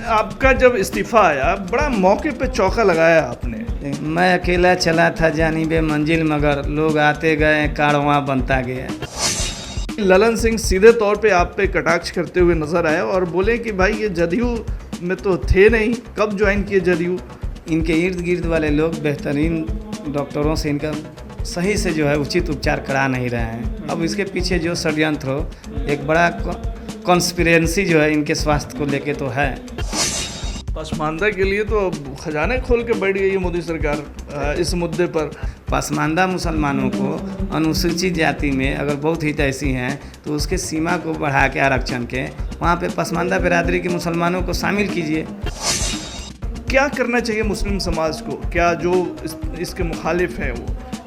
आपका जब इस्तीफा आया बड़ा मौके पे चौका लगाया आपने। मैं अकेला चला था जानिबे मंजिल, मगर लोग आते गए कारवां बनता गया। ललन सिंह सीधे तौर पे आप पे कटाक्ष करते हुए नजर आए और बोले कि भाई ये जदयू में तो थे नहीं, कब ज्वाइन किए जदयू। इनके इर्द गिर्द वाले लोग बेहतरीन डॉक्टरों से इनका सही से जो है उचित उपचार करा नहीं रहे हैं। अब इसके पीछे जो षड्यंत्र हो, एक बड़ा कॉन्स्पिरेंसी जो है इनके स्वास्थ्य को लेके तो है। पसमानदा के लिए तो खजाने खोल के बैठ गई है मोदी सरकार इस मुद्दे पर। पसमानदा मुसलमानों को अनुसूचित जाति में अगर बहुत हित ऐसी हैं तो उसके सीमा को बढ़ा के आरक्षण के वहाँ पे पसमानदा बिरादरी के मुसलमानों को शामिल कीजिए। क्या करना चाहिए मुस्लिम समाज को? क्या जो इसके मुखालिफ हैं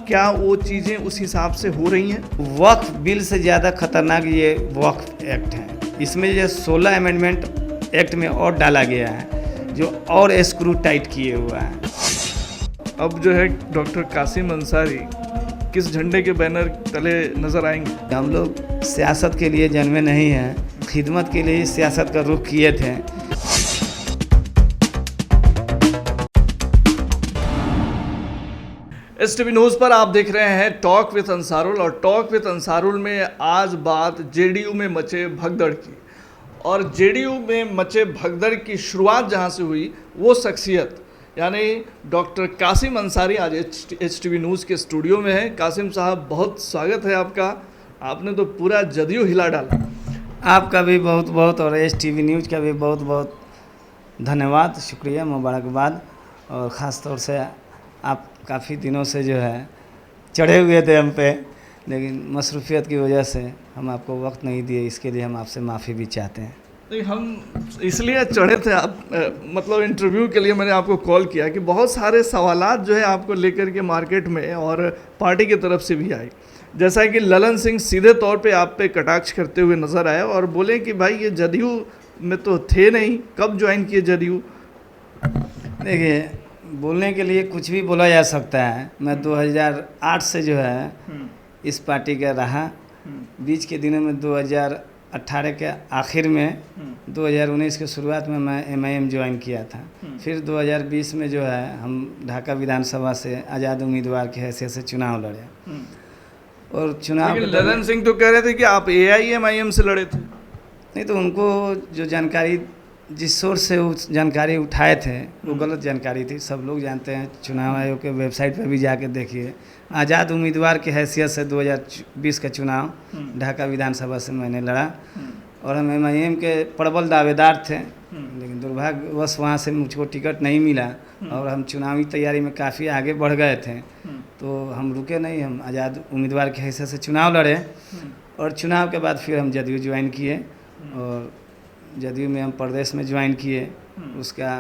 क्या वो चीज़ें उस हिसाब से हो रही हैं? वक्फ बिल से ज़्यादा खतरनाक ये वक्फ एक्ट है। इसमें जो 16 अमेंडमेंट एक्ट में और डाला गया है जो और स्क्रू टाइट किए हुआ है। अब जो है डॉक्टर कासिम अंसारी किस झंडे के बैनर तले नज़र आएंगे? हम लोग सियासत के लिए जन्मे नहीं हैं, खिदमत के लिए ही सियासत का रुख किए थे। STV न्यूज़ पर आप देख रहे हैं टॉक विद अंसारुल, और टॉक विद अंसारुल में आज बात जेडीयू में मचे भगदड़ की। और जेडीयू में मचे भगदड़ की शुरुआत जहां से हुई वो शख्सियत यानी डॉक्टर कासिम अंसारी आज STV न्यूज़ के स्टूडियो में है। कासिम साहब, बहुत स्वागत है आपका। आपने तो पूरा जदयू हिला डाला। आपका भी बहुत बहुत और STV न्यूज़ का भी बहुत बहुत धन्यवाद, शुक्रिया, मुबारकबाद। और ख़ास तौर से आप काफ़ी दिनों से जो है चढ़े हुए थे हम पे, लेकिन मसरूफियत की वजह से हम आपको वक्त नहीं दिए। इसके लिए हम आपसे माफ़ी भी चाहते हैं। नहीं, हम इसलिए चढ़े थे आप मतलब इंटरव्यू के लिए मैंने आपको कॉल किया कि बहुत सारे सवालात जो है आपको लेकर के मार्केट में और पार्टी की तरफ से भी आए। जैसा कि ललन सिंह सीधे तौर पे आप पे कटाक्ष करते हुए नज़र आए और बोले कि भाई ये जदयू में तो थे नहीं, कब ज्वाइन किए जदयू। देखिए, बोलने के लिए कुछ भी बोला जा सकता है। मैं 2008 से जो है इस पार्टी का रहा। बीच के दिनों में 2018 के आखिर में 2019 के शुरुआत में मैं MIM ज्वाइन किया था। फिर 2020 में जो है हम ढाका विधानसभा से आज़ाद उम्मीदवार की हैसियत से चुनाव लड़े। और चुनाव ललन सिंह तो कह रहे थे कि आप AIMIM से लड़े थे। नहीं, तो उनको जो जानकारी जिस सोर्स से वो जानकारी उठाए थे वो गलत जानकारी थी। सब लोग जानते हैं, चुनाव आयोग के वेबसाइट पर भी जाके देखिए। आज़ाद उम्मीदवार की हैसियत से 2020 का चुनाव ढाका विधानसभा से मैंने लड़ा और हम MIM के प्रबल दावेदार थे, लेकिन दुर्भाग्यवश वहाँ से मुझको टिकट नहीं मिला और हम चुनावी तैयारी में काफ़ी आगे बढ़ गए थे। तो हम रुके नहीं, हम आज़ाद उम्मीदवार की हैसियत से चुनाव लड़े और चुनाव के बाद फिर हम जदयू ज्वाइन किए और जदयू में हम प्रदेश में ज्वाइन किए। उसका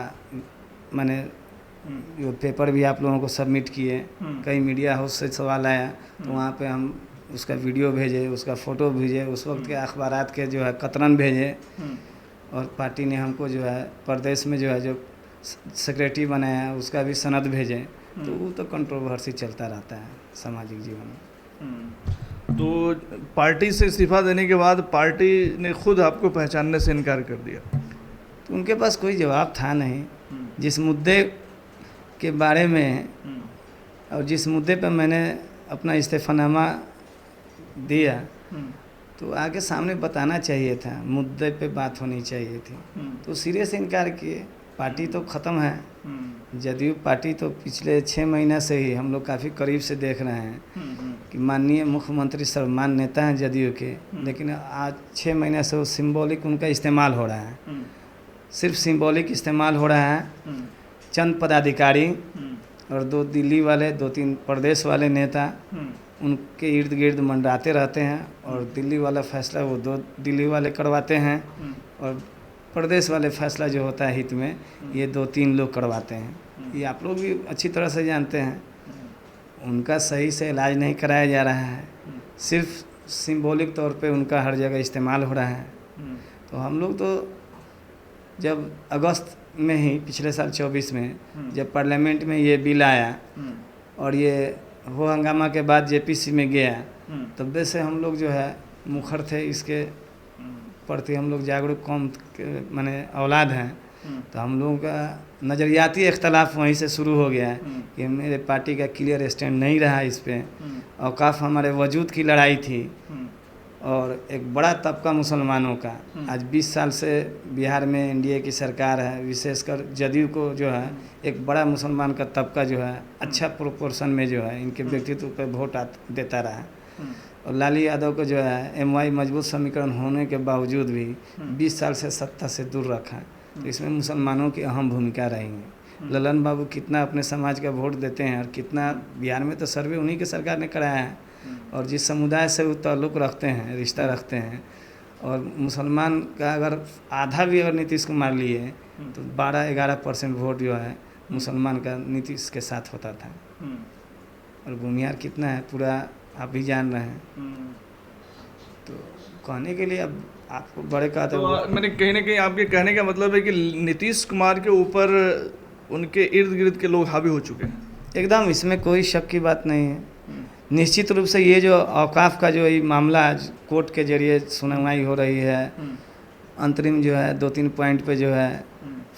मैंने जो पेपर भी आप लोगों को सबमिट किए। कई मीडिया हाउस से सवाल आया तो वहाँ पे हम उसका वीडियो भेजे, उसका फ़ोटो भेजे, उस वक्त के अखबारात के जो है कतरन भेजे और पार्टी ने हमको जो है प्रदेश में जो है जो सेक्रेटरी बनाया उसका भी सनद भेजे। तो वो तो कंट्रोवर्सी चलता रहता है सामाजिक जीवन में। तो पार्टी से इस्तीफा देने के बाद पार्टी ने खुद आपको पहचानने से इनकार कर दिया। तो उनके पास कोई जवाब था नहीं। जिस मुद्दे के बारे में और जिस मुद्दे पर मैंने अपना इस्तीफानामा दिया तो आगे सामने बताना चाहिए था, मुद्दे पे बात होनी चाहिए थी। तो सिरे से इनकार किए। पार्टी तो ख़त्म है। जदयू पार्टी तो पिछले 6 महीने से ही हम लोग काफ़ी करीब से देख रहे हैं कि माननीय मुख्यमंत्री सर्वमान्य नेता हैं जदयू के, लेकिन आज 6 महीने से वो सिंबॉलिक उनका इस्तेमाल हो रहा है। सिर्फ सिंबॉलिक इस्तेमाल हो रहा है। चंद पदाधिकारी और 2 दिल्ली वाले 2-3 प्रदेश वाले नेता उनके इर्द गिर्द मंडराते रहते हैं और दिल्ली वाला फैसला वो 2 दिल्ली वाले करवाते हैं और प्रदेश वाले फैसला जो होता है हित में ये 2-3 लोग करवाते हैं। ये आप लोग भी अच्छी तरह से जानते हैं। उनका सही से इलाज नहीं कराया जा रहा है, सिर्फ सिंबॉलिक तौर पे उनका हर जगह इस्तेमाल हो रहा है। तो हम लोग तो जब अगस्त में ही पिछले साल 24 में जब पार्लियामेंट में ये बिल आया और ये हो हंगामा के बाद JPC में गया, तब से हम लोग जो है मुखर थे। इसके प्रति हम लोग जागरूक कौम के माने औलाद हैं। तो हम लोगों का नज़रियाती इख्तलाफ वहीं से शुरू हो गया है कि मेरे पार्टी का क्लियर स्टैंड नहीं रहा इस पर। औकाफ हमारे वजूद की लड़ाई थी और एक बड़ा तबका मुसलमानों का, आज 20 साल से बिहार में एनडीए की सरकार है, विशेषकर जदयू को जो है एक बड़ा मुसलमान का तबका जो है अच्छा प्रोपोर्शन में जो है इनके व्यक्तित्व पर वोट देता रहा। और लालू यादव को जो है एमवाई मजबूत समीकरण होने के बावजूद भी 20 साल से सत्ता से दूर रखा, तो इसमें मुसलमानों की अहम भूमिका रही है। ललन बाबू कितना अपने समाज का वोट देते हैं और कितना बिहार में तो सर्वे उन्हीं के सरकार ने कराया है, और जिस समुदाय से वो ताल्लुक़ रखते हैं, रिश्ता रखते हैं, और मुसलमान का अगर आधा भी अगर नीतीश कुमार लिए तो 12-11% वोट जो है मुसलमान का नीतीश के साथ होता था। और भूमिहार कितना है पूरा आप भी जान रहे हैं। तो कहने के लिए अब आपको बड़े का तो मैंने कहीं ना कहीं आपके कहने का मतलब है कि नीतीश कुमार के ऊपर उनके इर्द गिर्द के लोग हावी हो चुके हैं। एकदम, इसमें कोई शक की बात नहीं है। निश्चित रूप से ये जो औकाफ का जो ये मामला आज कोर्ट के जरिए सुनवाई हो रही है, अंतरिम जो है 2-3 पॉइंट पे जो है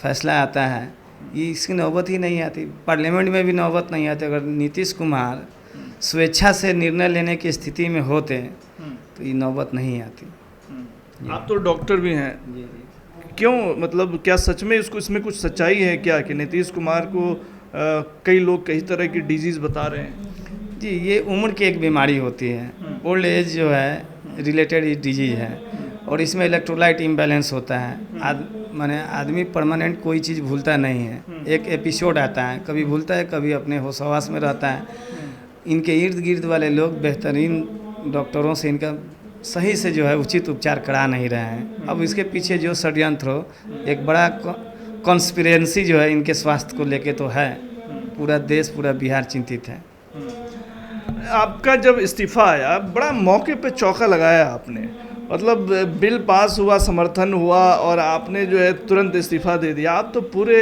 फैसला आता है, ये इसकी नौबत ही नहीं आती। पार्लियामेंट में भी नौबत नहीं आती। अगर नीतीश कुमार स्वेच्छा से निर्णय लेने की स्थिति में होते तो ये नौबत नहीं आती। आप तो डॉक्टर भी हैं, क्यों, मतलब क्या सच में इसमें कुछ सच्चाई है क्या कि नीतीश कुमार को कई लोग कई तरह की डिजीज़ बता रहे हैं? जी, ये उम्र की एक बीमारी होती है, ओल्ड एज जो है रिलेटेड डिजीज है, और इसमें इलेक्ट्रोलाइट इम्बैलेंस होता है। माने आदमी परमानेंट कोई चीज़ भूलता नहीं है, एक एपिसोड आता है, कभी भूलता है कभी अपने होश हवास में रहता है। इनके इर्द गिर्द वाले लोग बेहतरीन डॉक्टरों से इनका सही से जो है उचित उपचार करा नहीं रहे हैं। अब इसके पीछे जो षड्यंत्र हो, एक बड़ा कॉन्स्पिरेंसी जो है इनके स्वास्थ्य को लेके तो है, पूरा देश पूरा बिहार चिंतित है। आपका जब इस्तीफ़ा आया बड़ा मौके पे चौका लगाया आपने, मतलब बिल पास हुआ, समर्थन हुआ और आपने जो है तुरंत इस्तीफ़ा दे दिया। आप तो पूरे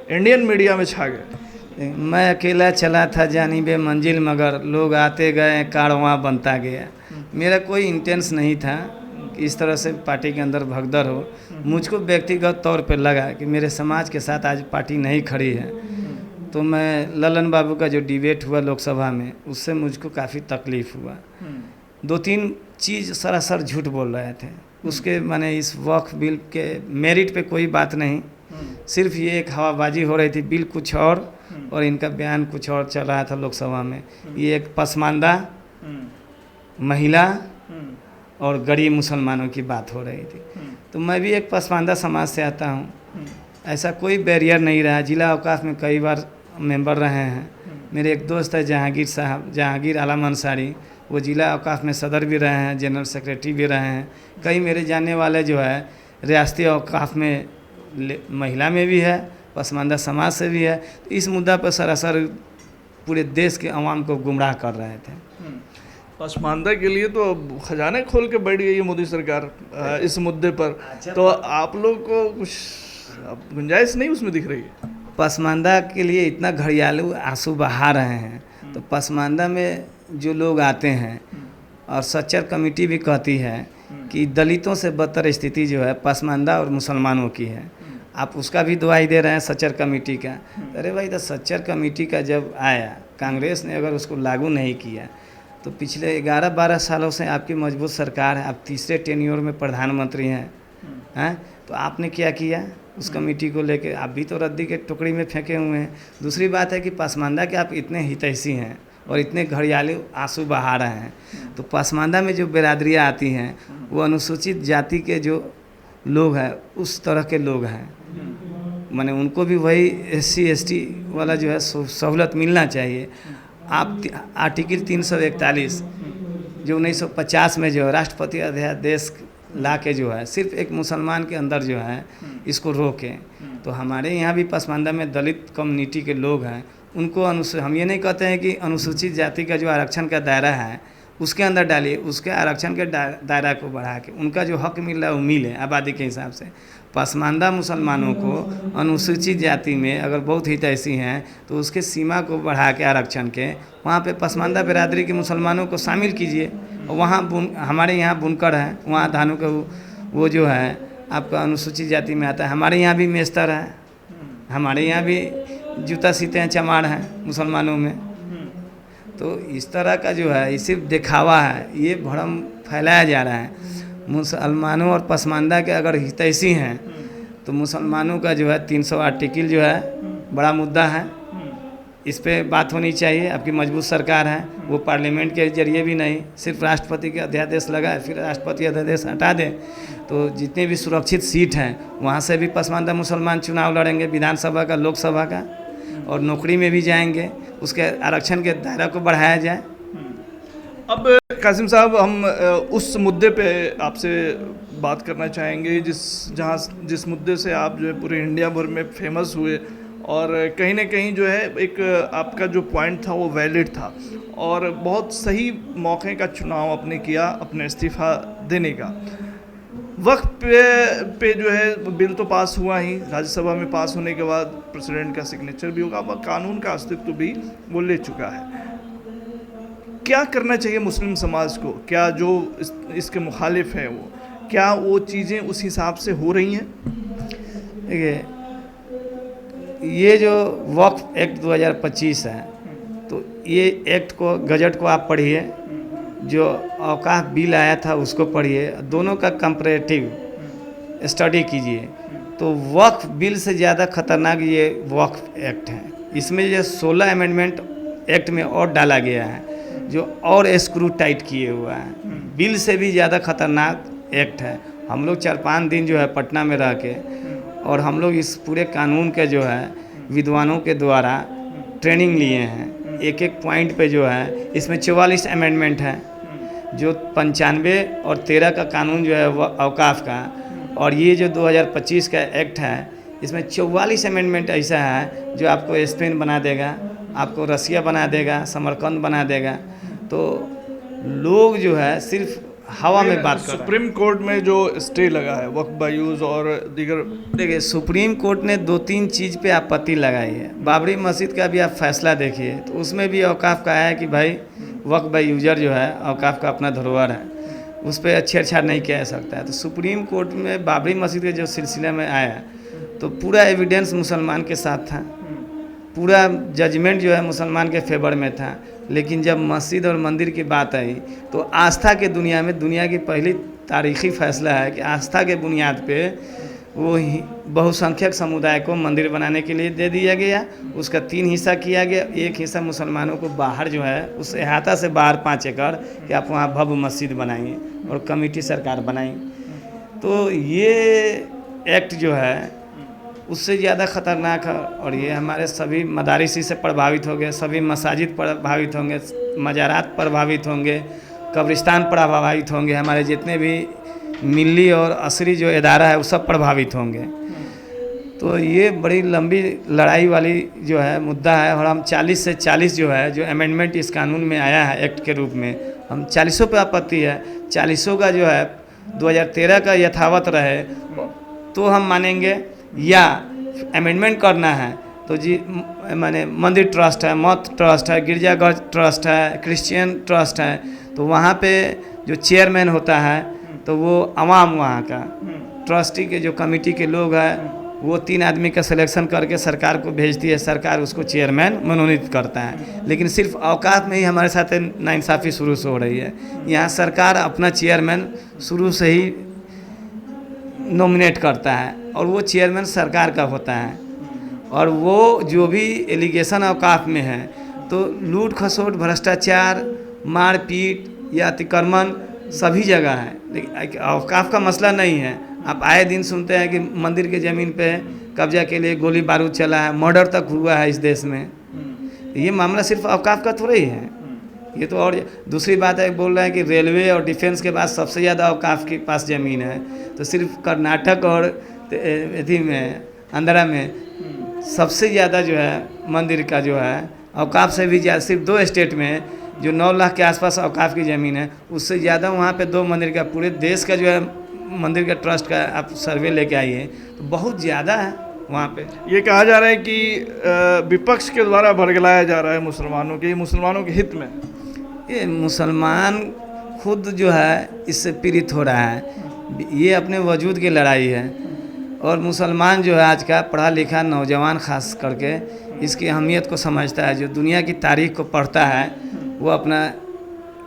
इंडियन मीडिया में छा गए। मैं अकेला चला था जानिबे मंजिल, मगर लोग आते गए कारवां बनता गया। मेरा कोई इंटेंस नहीं था कि इस तरह से पार्टी के अंदर भगदड़ हो। मुझको व्यक्तिगत तौर पर लगा कि मेरे समाज के साथ आज पार्टी नहीं खड़ी है, तो मैं ललन बाबू का जो डिबेट हुआ लोकसभा में उससे मुझको काफ़ी तकलीफ़ हुआ। 2-3 चीज़ सरासर झूठ बोल रहे थे उसके, माने इस वक्फ बिल के मेरिट पे कोई बात नहीं, सिर्फ ये एक हवाबाजी हो रही थी। बिल कुछ और इनका बयान कुछ और चल रहा था लोकसभा में। ये एक पसमानदा महिला और गरीब मुसलमानों की बात हो रही थी। तो मैं भी एक पसमानदा समाज से आता हूँ, ऐसा कोई बैरियर नहीं रहा। जिला अवकाश में कई बार मेंबर रहे हैं। मेरे एक दोस्त है जहांगीर साहब, जहांगीर आलम अंसारी, वो जिला अवकाश में सदर भी रहे हैं, जनरल सेक्रेटरी भी रहे हैं। कई मेरे जानने वाले जो है रियासती अवकाफ में महिला में भी है, पसमानदा समाज से भी है। तो इस मुद्दा पर सरासर पूरे देश के अवाम को गुमराह कर रहे थे। पसमानदा के लिए तो खजाने खोल के बैठ गई है मोदी सरकार इस मुद्दे पर। तो आप लोग को कुछ गुंजाइश नहीं उसमें दिख रही है? पसमानदा के लिए इतना घड़ियालू आंसू बहा रहे हैं, तो पसमानदा में जो लोग आते हैं, और सच्चर कमेटी भी कहती है कि दलितों से बदतर स्थिति जो है पसमानदा और मुसलमानों की है। आप उसका भी दुहाई दे रहे हैं सच्चर कमेटी का। अरे भाई, तो सच्चर कमेटी का जब आया, कांग्रेस ने अगर उसको लागू नहीं किया तो पिछले 11-12 सालों से आपकी मजबूत सरकार है, आप तीसरे टेन्योर में प्रधानमंत्री हैं, तो आपने क्या किया उस कमेटी को लेके? आप भी तो रद्दी के टुकड़ी में फेंके हुए हैं। दूसरी बात है कि पसमानदा के आप इतने हितैषी हैं और इतने घड़ियालू आंसू बहा रहे हैं, तो पसमानदा में जो बिरादरियाँ आती हैं वो अनुसूचित जाति के जो लोग हैं उस तरह के लोग हैं, माने उनको भी वही SC ST वाला जो है सहूलत मिलना चाहिए। आप आर्टिकल 341 जो 1950 में जो राष्ट्रपति अध्यादेश ला के जो है सिर्फ एक मुसलमान के अंदर जो है इसको रोके, तो हमारे यहाँ भी पसमानदा में दलित कम्युनिटी के लोग हैं, उनको हम ये नहीं कहते हैं कि अनुसूचित जाति का जो आरक्षण का दायरा है उसके अंदर डालिए, उसके आरक्षण के दायरा को बढ़ा के उनका जो हक मिल रहा है वो मिले आबादी के हिसाब से। पसमानदा मुसलमानों को अनुसूचित जाति में अगर बहुत हितैषी हैं तो उसके सीमा को बढ़ा के आरक्षण के वहाँ पे पसमानदा बिरादरी के मुसलमानों को शामिल कीजिए। और वहाँ हमारे यहाँ बुनकर हैं, वहाँ धानों के वो जो है आपका अनुसूचित जाति में आता है। हमारे यहाँ भी मेस्तर है, हमारे यहाँ भी जूता सीते हैं, चमार हैं मुसलमानों में। तो इस तरह का जो है ये सिर्फ दिखावा है, ये भ्रम फैलाया जा रहा है। मुसलमानों और पसमानदा के अगर हितैषी हैं तो मुसलमानों का जो है 300 आर्टिकल जो है बड़ा मुद्दा है, इस पे बात होनी चाहिए। आपकी मजबूत सरकार है, वो पार्लियामेंट के जरिए भी नहीं, सिर्फ राष्ट्रपति के अध्यादेश लगाए, फिर राष्ट्रपति अध्यादेश हटा दे तो जितने भी सुरक्षित सीट हैं वहाँ से भी पसमानदा मुसलमान चुनाव लड़ेंगे, विधानसभा का, लोकसभा का, और नौकरी में भी जाएंगे। उसके आरक्षण के दायरा को बढ़ाया जाए। अब कासिम साहब, हम उस मुद्दे पे आपसे बात करना चाहेंगे जिस मुद्दे से आप जो है पूरे इंडिया भर में फेमस हुए, और कहीं ना कहीं जो है एक आपका जो पॉइंट था वो वैलिड था, और बहुत सही मौके का चुनाव आपने किया अपने इस्तीफ़ा देने का। वक्त पे जो है बिल तो पास हुआ ही, राज्यसभा में पास होने के बाद प्रेसिडेंट का सिग्नेचर भी होगा, अब कानून का अस्तित्व भी वो ले चुका है। क्या करना चाहिए मुस्लिम समाज को? क्या जो इसके मुखालिफ हैं वो, क्या वो चीज़ें उस हिसाब से हो रही हैं? देखिए, ये जो वक्फ एक्ट 2025 है, तो ये एक्ट को, गजट को आप पढ़िए, जो औकाफ बिल आया था उसको पढ़िए, दोनों का कंपैरेटिव स्टडी कीजिए। तो वक्फ बिल से ज़्यादा खतरनाक ये वक्फ एक्ट है। इसमें जो 16 अमेंडमेंट एक्ट में और डाला गया है जो और स्क्रू टाइट किए हुआ है। बिल से भी ज़्यादा खतरनाक एक्ट है। हम लोग 4-5 दिन जो है पटना में रह के, और हम लोग इस पूरे कानून के जो है विद्वानों के द्वारा ट्रेनिंग लिए हैं। एक एक पॉइंट पे जो है, इसमें 44 अमेंडमेंट है, जो 95 और 13 का कानून जो है वो औकाफ का, और ये जो 2025 का एक्ट है इसमें 44 अमेंडमेंट ऐसा है जो आपको स्पेन बना देगा, आपको रसिया बना देगा, समरकंद बना देगा। तो लोग जो है सिर्फ हवा में बात कर रहे हैं। सुप्रीम कोर्ट में जो स्टे लगा है वक्फ बायूज और दीगर, देखिए, सुप्रीम कोर्ट ने 2-3 चीज़ पे आपत्ति लगाई है। बाबरी मस्जिद का भी आप फैसला देखिए, तो उसमें भी औकाफ का है कि भाई वक्फ बाय यूजर जो है औकाफ का अपना धरोहर है, उस पर छेड़छाड़ नहीं किया जा सकता है। तो सुप्रीम कोर्ट में बाबरी मस्जिद के जो सिलसिले में आया तो पूरा एविडेंस मुसलमान के साथ था, पूरा जजमेंट जो है मुसलमान के फेवर में था। लेकिन जब मस्जिद और मंदिर की बात आई तो आस्था के दुनिया में, दुनिया की पहली तारीखी फैसला है कि आस्था के बुनियाद पे वो बहुसंख्यक समुदाय को मंदिर बनाने के लिए दे दिया गया। उसका 3 हिस्सा किया गया। एक हिस्सा मुसलमानों को बाहर जो है उस अहाता से बाहर 5 एकड़ कि आप वहाँ भव्य मस्जिद बनाएंगे, और कमेटी सरकार बनाएंगे। तो ये एक्ट जो है उससे ज़्यादा ख़तरनाक है। और ये हमारे सभी मदारिस से प्रभावित होंगे, सभी मसाजिद प्रभावित होंगे, मज़ारात प्रभावित होंगे, कब्रिस्तान प्रभावित होंगे, हमारे जितने भी मिली और असरी जो इदारा है वो सब प्रभावित होंगे। तो ये बड़ी लंबी लड़ाई वाली जो है मुद्दा है। और हम 40 से 40 जो है जो अमेंडमेंट इस कानून में आया है एक्ट के रूप में, हम 40 पे आपत्ति है। 40 का जो है 2013 का यथावत रहे तो हम मानेंगे, या अमेंडमेंट करना है तो जी माने मंदिर ट्रस्ट है, मठ ट्रस्ट है, गिरजाघर ट्रस्ट है, क्रिश्चियन ट्रस्ट है, तो वहाँ पे जो चेयरमैन होता है तो वो अवाम वहाँ का ट्रस्टी के जो कमेटी के लोग हैं वो 3 आदमी का सिलेक्शन करके सरकार को भेजती है, सरकार उसको चेयरमैन मनोनीत करता है। लेकिन सिर्फ औकात में ही हमारे साथ नाइंसाफ़ी शुरू से हो रही है। यहाँ सरकार अपना चेयरमैन शुरू से ही नॉमिनेट करता है, और वो चेयरमैन सरकार का होता है, और वो जो भी एलिगेशन औकाफ में है तो लूट खसोट, भ्रष्टाचार, मारपीट या अतिक्रमण सभी जगह है। लेकिन औकाफ का मसला नहीं है। आप आए दिन सुनते हैं कि मंदिर के ज़मीन पे कब्जा के लिए गोली बारूद चला है, मर्डर तक हुआ है इस देश में। ये मामला सिर्फ औकाफ का थोड़ा ही है, ये तो। और दूसरी बात है, बोल रहे हैं कि रेलवे और डिफेंस के बाद सबसे ज़्यादा औकाफ के पास ज़मीन है, तो सिर्फ कर्नाटक और इसी में आंध्रा में सबसे ज़्यादा जो है मंदिर का जो है औकाफ से भी ज़्यादा, सिर्फ 2 स्टेट में जो 9 लाख के आसपास औकाफ की ज़मीन है, उससे ज़्यादा वहाँ पे 2 मंदिर का, पूरे देश का जो है मंदिर का ट्रस्ट का आप सर्वे लेके आइए तो बहुत ज़्यादा है वहाँ पे। ये कहा जा रहा है कि विपक्ष के द्वारा भड़काया जा रहा है मुसलमानों के हित में। ये मुसलमान खुद जो है इससे पीड़ित हो रहा है। ये अपने वजूद की लड़ाई है। और मुसलमान जो है आज का पढ़ा लिखा नौजवान ख़ास करके इसकी अहमियत को समझता है। जो दुनिया की तारीख को पढ़ता है वो अपना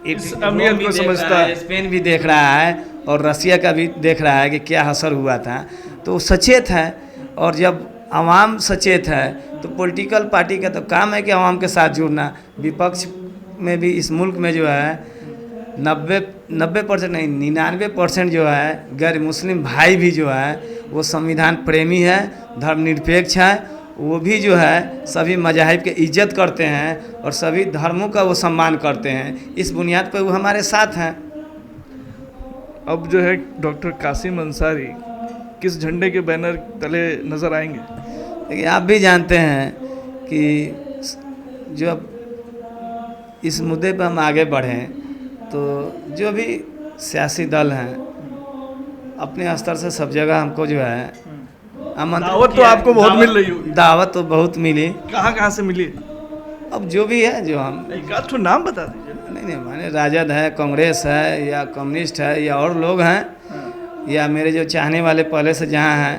इस अहमियत को समझता है। स्पेन भी देख रहा है और रसिया का भी देख रहा है कि क्या असर हुआ था, तो सचेत है। और जब आवाम सचेत है तो पॉलिटिकल पार्टी का तो काम है कि आवाम के साथ जुड़ना। विपक्ष में भी इस मुल्क में जो है 90% नहीं 99% जो है गैर मुस्लिम भाई भी जो है वो संविधान प्रेमी है, धर्मनिरपेक्ष है। वो भी जो है सभी मज़ाहिब के इज्जत करते हैं और सभी धर्मों का वो सम्मान करते हैं। इस बुनियाद पर वो हमारे साथ हैं। अब जो है डॉक्टर कासिम अंसारी किस झंडे के बैनर तले नज़र आएंगे? देखिए, आप भी जानते हैं कि जब इस मुद्दे पर हम आगे बढ़ें तो जो भी सियासी दल हैं अपने स्तर से सब जगह हमको जो है दावत तो आपको बहुत मिल रही होगी। दावत तो बहुत मिली। कहाँ से मिली? अब जो भी है जो हम एक आध ठो नाम बता दीजिए। नहीं माने राजद है, कांग्रेस है या कम्युनिस्ट है या और लोग हैं या मेरे जो चाहने वाले पहले से जहाँ हैं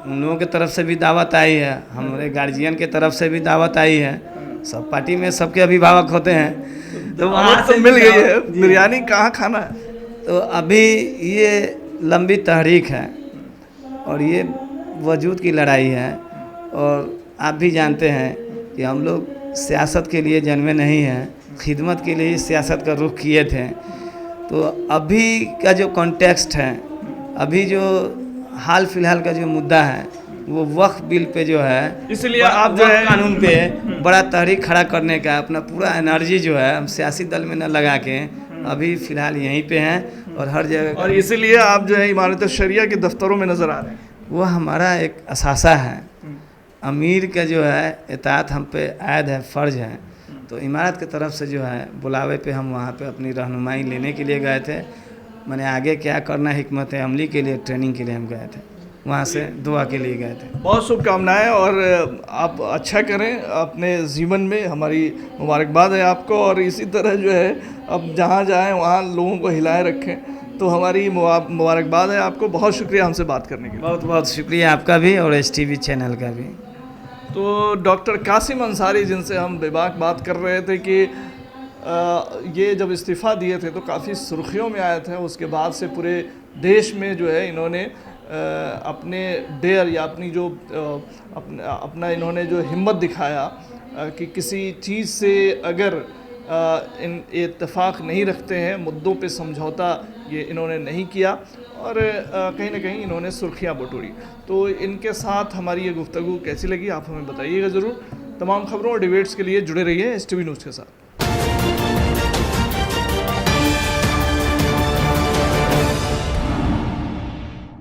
उन लोगों की तरफ से भी दावत आई है, हमारे गार्जियन के तरफ से भी दावत आई है। सब पार्टी में सबके अभिभावक होते हैं तो वहाँ से मिल गई है। बिरयानी कहाँ खाना है? तो अभी ये लंबी तहरीक है और ये वजूद की लड़ाई है। और आप भी जानते हैं कि हम लोग सियासत के लिए जन्मे नहीं हैं, खिदमत के लिए ही सियासत का रुख किए थे। तो अभी का जो कॉन्टेक्स्ट है, अभी जो हाल फिलहाल का जो मुद्दा है वो वक्फ बिल पे जो है, इसलिए आप जो है कानून पे बड़ा तहरीक खड़ा करने का अपना पूरा एनर्जी जो है हम सियासी दल में न लगा के अभी फ़िलहाल यहीं पे हैं और हर जगह। और इसीलिए आप जो है इमारत शरिया के दफ्तरों में नज़र आ रहे हैं। वो हमारा एक असासा है। अमीर का जो है इताअत हम पे आयद है, फ़र्ज है। तो इमारत की तरफ से जो है बुलावे पे हम वहाँ पे अपनी रहनुमाई लेने के लिए गए थे। मैंने आगे क्या करना है हिकमत अमली के लिए ट्रेनिंग के लिए हम गए थे, वहाँ से दुआ के लिए गए थे। बहुत शुभकामनाएं और आप अच्छा करें अपने जीवन में, हमारी मुबारकबाद है आपको। और इसी तरह जो है अब जहाँ जाएं वहाँ लोगों को हिलाए रखें, तो हमारी मुबारकबाद है आपको। बहुत शुक्रिया हमसे बात करने के लिए। बहुत बहुत शुक्रिया आपका भी और STV चैनल का भी। तो डॉक्टर कासिम अंसारी जिनसे हम बेबाक बात कर रहे थे कि ये जब इस्तीफ़ा दिए थे तो काफ़ी सुर्खियों में आए थे। उसके बाद से पूरे देश में जो है इन्होंने अपने डेयर या अपनी जो अपना इन्होंने जो हिम्मत दिखाया कि किसी चीज़ से अगर इन इत्तेफाक नहीं रखते हैं, मुद्दों पे समझौता ये इन्होंने नहीं किया और कहीं ना कहीं इन्होंने सुर्खियां बटोरी। तो इनके साथ हमारी ये गुफ्तगू कैसी लगी आप हमें बताइएगा ज़रूर। तमाम खबरों और डिबेट्स के लिए जुड़े रहिए STV न्यूज़ के साथ।